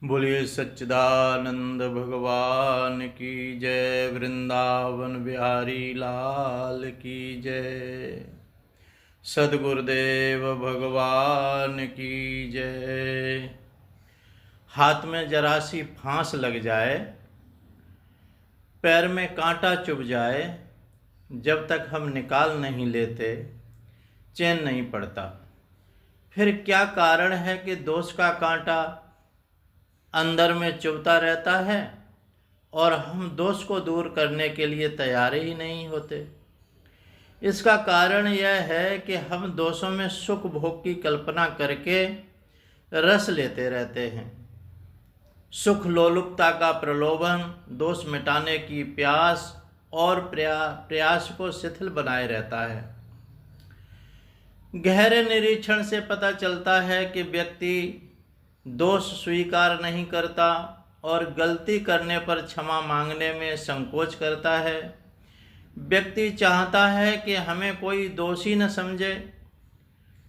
बोलिए सच्चिदानंद भगवान की जय। वृंदावन बिहारी लाल की जय। सद्गुरुदेव भगवान की जय। हाथ में जरा सी फांस लग जाए, पैर में कांटा चुभ जाए, जब तक हम निकाल नहीं लेते चैन नहीं पड़ता। फिर क्या कारण है कि दोष का कांटा अंदर में चुभता रहता है और हम दोष को दूर करने के लिए तैयार ही नहीं होते। इसका कारण यह है कि हम दोषों में सुख भोग की कल्पना करके रस लेते रहते हैं। सुख लोलुपता का प्रलोभन, दोष मिटाने की प्यास और प्रयास को शिथिल बनाए रहता है। गहरे निरीक्षण से पता चलता है कि व्यक्ति दोष स्वीकार नहीं करता और गलती करने पर क्षमा मांगने में संकोच करता है। व्यक्ति चाहता है कि हमें कोई दोषी न समझे,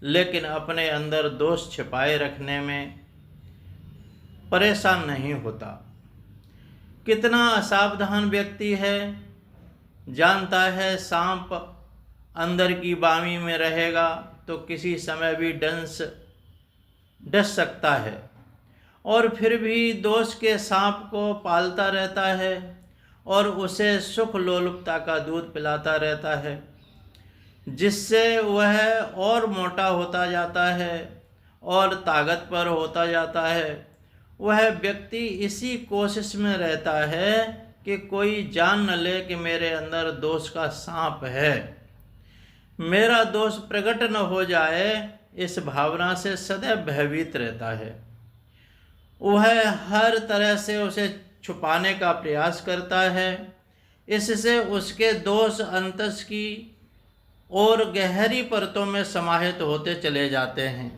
लेकिन अपने अंदर दोष छिपाए रखने में परेशान नहीं होता। कितना असावधान व्यक्ति है, जानता है सांप अंदर की बामी में रहेगा तो किसी समय भी डस सकता है, और फिर भी दोष के सांप को पालता रहता है और उसे सुख लोलुपता का दूध पिलाता रहता है, जिससे वह और मोटा होता जाता है और ताकतवर होता जाता है। वह व्यक्ति इसी कोशिश में रहता है कि कोई जान न ले कि मेरे अंदर दोष का सांप है, मेरा दोष प्रकट न हो जाए, इस भावना से सदैव भयभीत रहता है। वह हर तरह से उसे छुपाने का प्रयास करता है। इससे उसके दोष अंतस की और गहरी परतों में समाहित होते चले जाते हैं।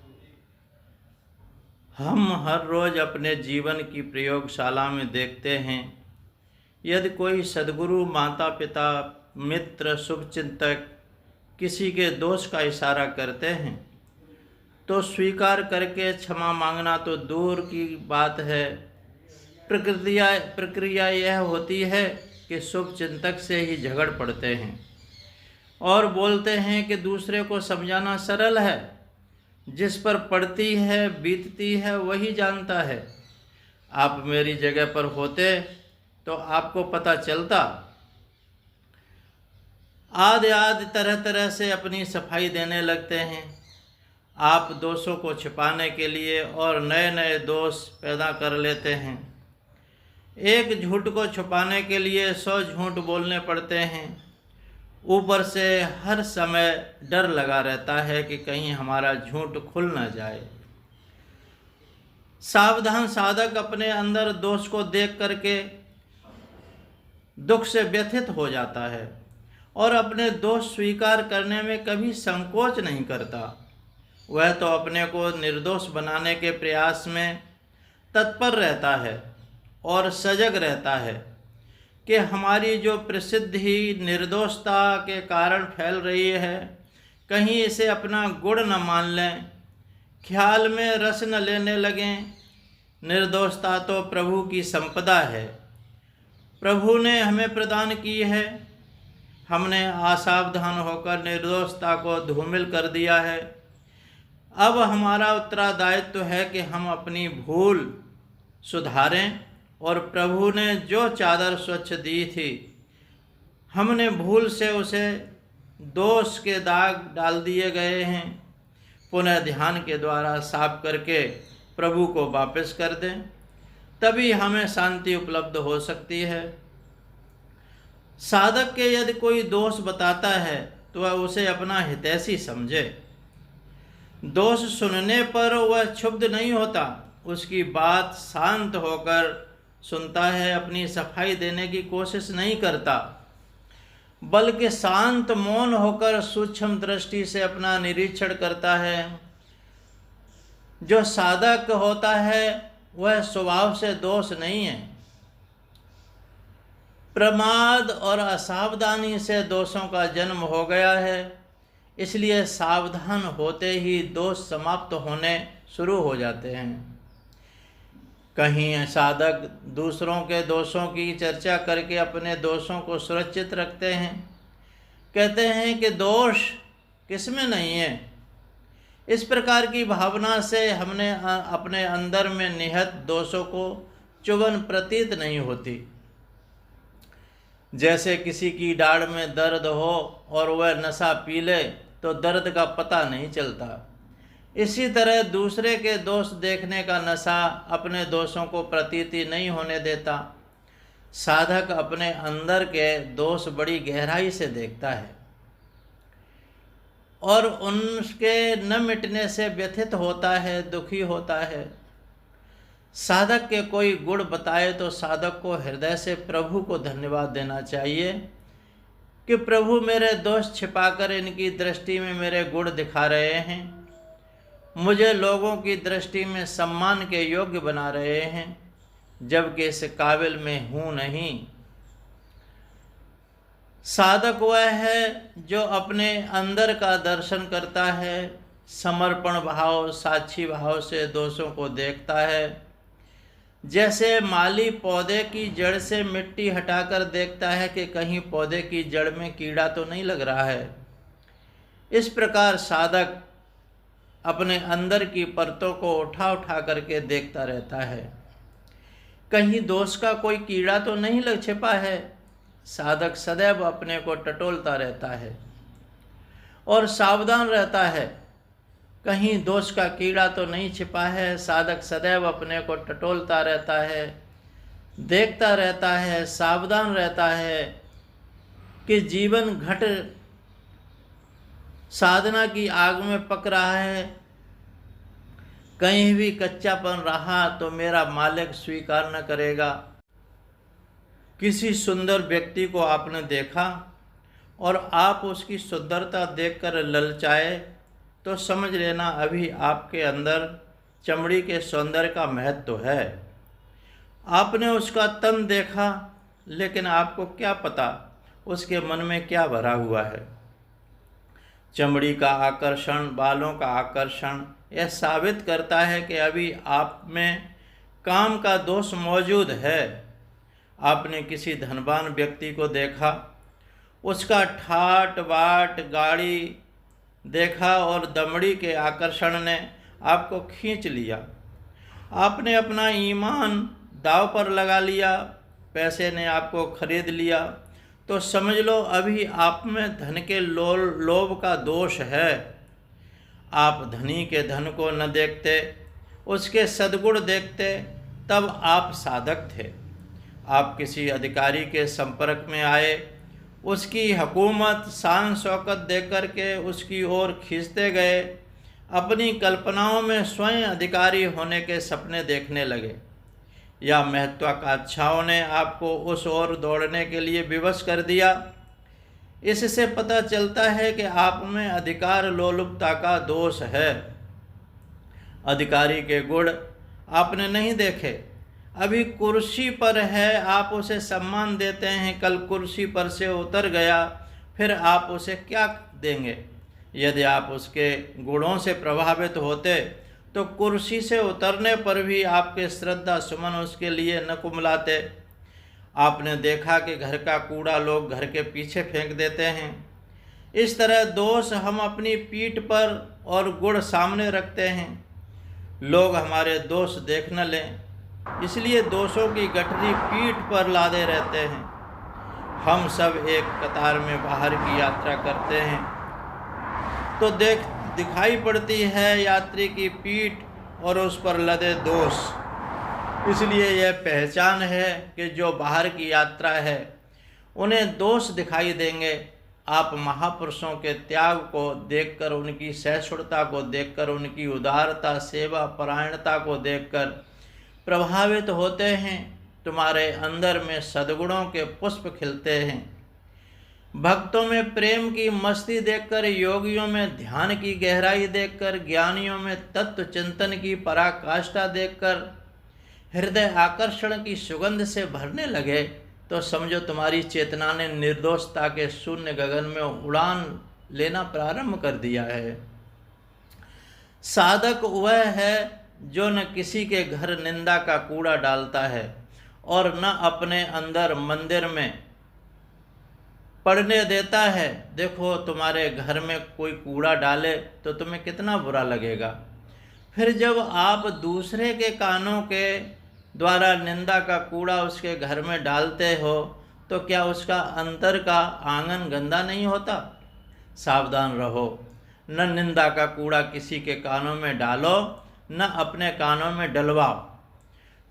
हम हर रोज अपने जीवन की प्रयोगशाला में देखते हैं, यदि कोई सद्गुरु, माता पिता, मित्र, शुभचिंतक किसी के दोष का इशारा करते हैं तो स्वीकार करके क्षमा मांगना तो दूर की बात है, प्रक्रिया यह होती है कि शुभचिंतक से ही झगड़ पड़ते हैं और बोलते हैं कि दूसरे को समझाना सरल है, जिस पर पड़ती है बीतती है वही जानता है। आप मेरी जगह पर होते तो आपको पता चलता। आदि तरह तरह से अपनी सफाई देने लगते हैं। आप दोषों को छिपाने के लिए और नए नए दोष पैदा कर लेते हैं। एक झूठ को छुपाने के लिए 100 झूठ बोलने पड़ते हैं। ऊपर से हर समय डर लगा रहता है कि कहीं हमारा झूठ खुल न जाए। सावधान साधक अपने अंदर दोष को देख करके दुख से व्यथित हो जाता है और अपने दोष स्वीकार करने में कभी संकोच नहीं करता। वह तो अपने को निर्दोष बनाने के प्रयास में तत्पर रहता है और सजग रहता है कि हमारी जो प्रसिद्धि निर्दोषता के कारण फैल रही है, कहीं इसे अपना गुण न मान लें, ख्याल में रस न लेने लगें। निर्दोषता तो प्रभु की संपदा है, प्रभु ने हमें प्रदान की है। हमने असावधान होकर निर्दोषता को धूमिल कर दिया है। अब हमारा उत्तरदायित्व है कि हम अपनी भूल सुधारें और प्रभु ने जो चादर स्वच्छ दी थी, हमने भूल से उसे दोष के दाग डाल दिए गए हैं, पुनः ध्यान के द्वारा साफ करके प्रभु को वापस कर दें, तभी हमें शांति उपलब्ध हो सकती है। साधक के यदि कोई दोष बताता है तो वह उसे अपना हितैषी समझे। दोष सुनने पर वह क्षुब्ध नहीं होता, उसकी बात शांत होकर सुनता है, अपनी सफाई देने की कोशिश नहीं करता, बल्कि शांत मौन होकर सूक्ष्म दृष्टि से अपना निरीक्षण करता है। जो साधक होता है वह स्वभाव से दोष नहीं है, प्रमाद और असावधानी से दोषों का जन्म हो गया है। इसलिए सावधान होते ही दोष समाप्त होने शुरू हो जाते हैं। कहीं साधक दूसरों के दोषों की चर्चा करके अपने दोषों को सुरक्षित रखते हैं, कहते हैं कि दोष किसमें नहीं है। इस प्रकार की भावना से हमने अपने अंदर में निहित दोषों को चुभन प्रतीत नहीं होती। जैसे किसी की दाढ़ में दर्द हो और वह नशा पी ले तो दर्द का पता नहीं चलता। इसी तरह दूसरे के दोष देखने का नशा अपने दोषों को प्रतीति नहीं होने देता। साधक अपने अंदर के दोष बड़ी गहराई से देखता है और उनके न मिटने से व्यथित होता है, दुखी होता है। साधक के कोई गुण बताए तो साधक को हृदय से प्रभु को धन्यवाद देना चाहिए कि प्रभु मेरे दोष छिपाकर इनकी दृष्टि में मेरे गुण दिखा रहे हैं, मुझे लोगों की दृष्टि में सम्मान के योग्य बना रहे हैं, जबकि इस काबिल में हूँ नहीं। साधक वह है जो अपने अंदर का दर्शन करता है, समर्पण भाव, साक्षी भाव से दोषों को देखता है। जैसे माली पौधे की जड़ से मिट्टी हटाकर देखता है कि कहीं पौधे की जड़ में कीड़ा तो नहीं लग रहा है, इस प्रकार साधक अपने अंदर की परतों को उठा उठा करके देखता रहता है, कहीं दोष का कोई कीड़ा तो नहीं लग छिपा है। साधक सदैव अपने को टटोलता रहता है और सावधान रहता है, कहीं दोष का कीड़ा तो नहीं छिपा है। साधक सदैव अपने को टटोलता रहता है, देखता रहता है, सावधान रहता है कि जीवन घट साधना की आग में पक रहा है, कहीं भी कच्चापन रहा तो मेरा मालिक स्वीकार न करेगा। किसी सुंदर व्यक्ति को आपने देखा और आप उसकी सुंदरता देखकर ललचाए तो समझ लेना अभी आपके अंदर चमड़ी के सौंदर्य का महत्व तो है। आपने उसका तन देखा, लेकिन आपको क्या पता उसके मन में क्या भरा हुआ है। चमड़ी का आकर्षण, बालों का आकर्षण यह साबित करता है कि अभी आप में काम का दोष मौजूद है। आपने किसी धनवान व्यक्ति को देखा, उसका ठाट बाट गाड़ी देखा और दमड़ी के आकर्षण ने आपको खींच लिया। आपने अपना ईमान दांव पर लगा लिया, पैसे ने आपको खरीद लिया, तो समझ लो अभी आप में धन के लोभ का दोष है। आप धनी के धन को न देखते, उसके सद्गुण देखते, तब आप साधक थे। आप किसी अधिकारी के संपर्क में आए, उसकी हुकूमत, शान शौकत देख कर के उसकी ओर खींचते गए, अपनी कल्पनाओं में स्वयं अधिकारी होने के सपने देखने लगे, या महत्वाकांक्षाओं ने आपको उस ओर दौड़ने के लिए विवश कर दिया। इससे पता चलता है कि आप में अधिकार लोलुपता का दोष है। अधिकारी के गुण आपने नहीं देखे, अभी कुर्सी पर है, आप उसे सम्मान देते हैं, कल कुर्सी पर से उतर गया, फिर आप उसे क्या देंगे। यदि आप उसके गुणों से प्रभावित होते तो कुर्सी से उतरने पर भी आपके श्रद्धा सुमन उसके लिए न कुमलाते। आपने देखा कि घर का कूड़ा लोग घर के पीछे फेंक देते हैं। इस तरह दोष हम अपनी पीठ पर और गुण सामने रखते हैं। लोग हमारे दोष देख न लें, इसलिए दोषों की गठरी पीठ पर लादे रहते हैं। हम सब एक कतार में बाहर की यात्रा करते हैं तो दिखाई पड़ती है यात्री की पीठ और उस पर लदे दोष। इसलिए यह पहचान है कि जो बाहर की यात्रा है उन्हें दोष दिखाई देंगे। आप महापुरुषों के त्याग को देखकर, उनकी सहिष्णुता को देखकर, उनकी उदारता, सेवा परायणता को देखकर प्रभावित होते हैं। तुम्हारे अंदर में सद्गुणों के पुष्प खिलते हैं। भक्तों में प्रेम की मस्ती देखकर, योगियों में ध्यान की गहराई देखकर, ज्ञानियों में तत्व चिंतन की पराकाष्ठा देखकर हृदय आकर्षण की सुगंध से भरने लगे तो समझो तुम्हारी चेतना ने निर्दोषता के शून्य गगन में उड़ान लेना प्रारंभ कर दिया है। साधक वह है जो न किसी के घर निंदा का कूड़ा डालता है और न अपने अंदर मंदिर में पड़ने देता है। देखो, तुम्हारे घर में कोई कूड़ा डाले तो तुम्हें कितना बुरा लगेगा। फिर जब आप दूसरे के कानों के द्वारा निंदा का कूड़ा उसके घर में डालते हो तो क्या उसका अंतर का आंगन गंदा नहीं होता? सावधान रहो, न निंदा का कूड़ा किसी के कानों में डालो, न अपने कानों में डलवाओ।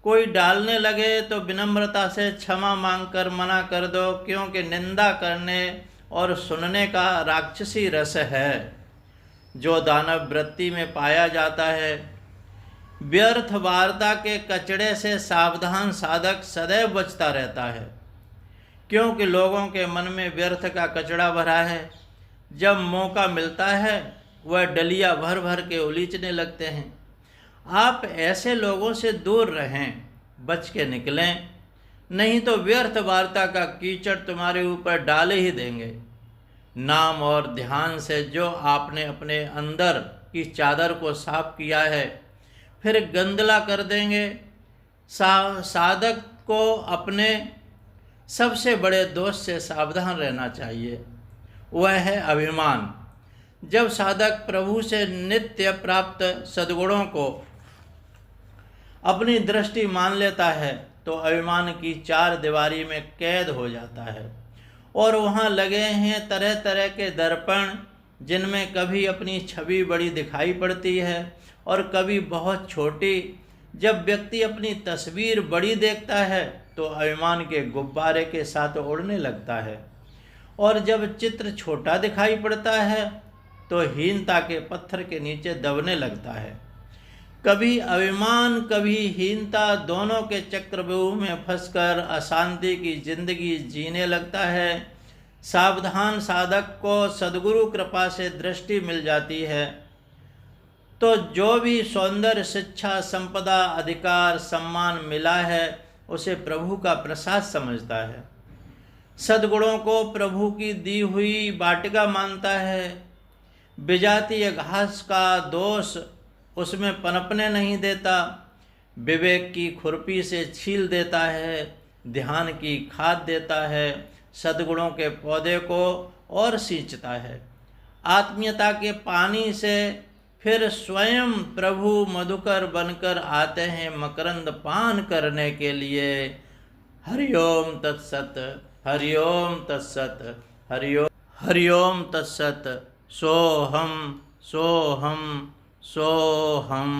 कोई डालने लगे तो विनम्रता से क्षमा मांगकर मना कर दो, क्योंकि निंदा करने और सुनने का राक्षसी रस है जो दानव वृत्ति में पाया जाता है। व्यर्थ वार्ता के कचड़े से सावधान साधक सदैव बचता रहता है, क्योंकि लोगों के मन में व्यर्थ का कचड़ा भरा है। जब मौका मिलता है वह डलिया भर भर के उलीचने लगते हैं। आप ऐसे लोगों से दूर रहें, बच के निकलें, नहीं तो व्यर्थ वार्ता का कीचड़ तुम्हारे ऊपर डाले ही देंगे। नाम और ध्यान से जो आपने अपने अंदर की चादर को साफ किया है फिर गंदला कर देंगे। साधक को अपने सबसे बड़े दोष से सावधान रहना चाहिए, वह है अभिमान। जब साधक प्रभु से नित्य प्राप्त सद्गुणों को अपनी दृष्टि मान लेता है तो अभिमान की चार दीवारी में कैद हो जाता है और वहाँ लगे हैं तरह तरह के दर्पण, जिनमें कभी अपनी छवि बड़ी दिखाई पड़ती है और कभी बहुत छोटी। जब व्यक्ति अपनी तस्वीर बड़ी देखता है तो अभिमान के गुब्बारे के साथ उड़ने लगता है, और जब चित्र छोटा दिखाई पड़ता है तो हीनता के पत्थर के नीचे दबने लगता है। कभी अभिमान कभी हीनता दोनों के चक्रव्यूह में फंसकर अशांति की जिंदगी जीने लगता है। सावधान साधक को सद्गुरु कृपा से दृष्टि मिल जाती है तो जो भी सौंदर्य, शिक्षा, संपदा, अधिकार, सम्मान मिला है उसे प्रभु का प्रसाद समझता है। सद्गुणों को प्रभु की दी हुई वाटिका मानता है। विजातीय घास का दोष उसमें पनपने नहीं देता। विवेक की खुरपी से छील देता है, ध्यान की खाद देता है, सद्गुणों के पौधे को और सींचता है। आत्मीयता के पानी से फिर स्वयं प्रभु मधुकर बनकर आते हैं मकरंद पान करने के लिए। हरिओम तत्सत, हरिओम तत्सत, हरिओम तत्सत। सोहम सोहम सोहम।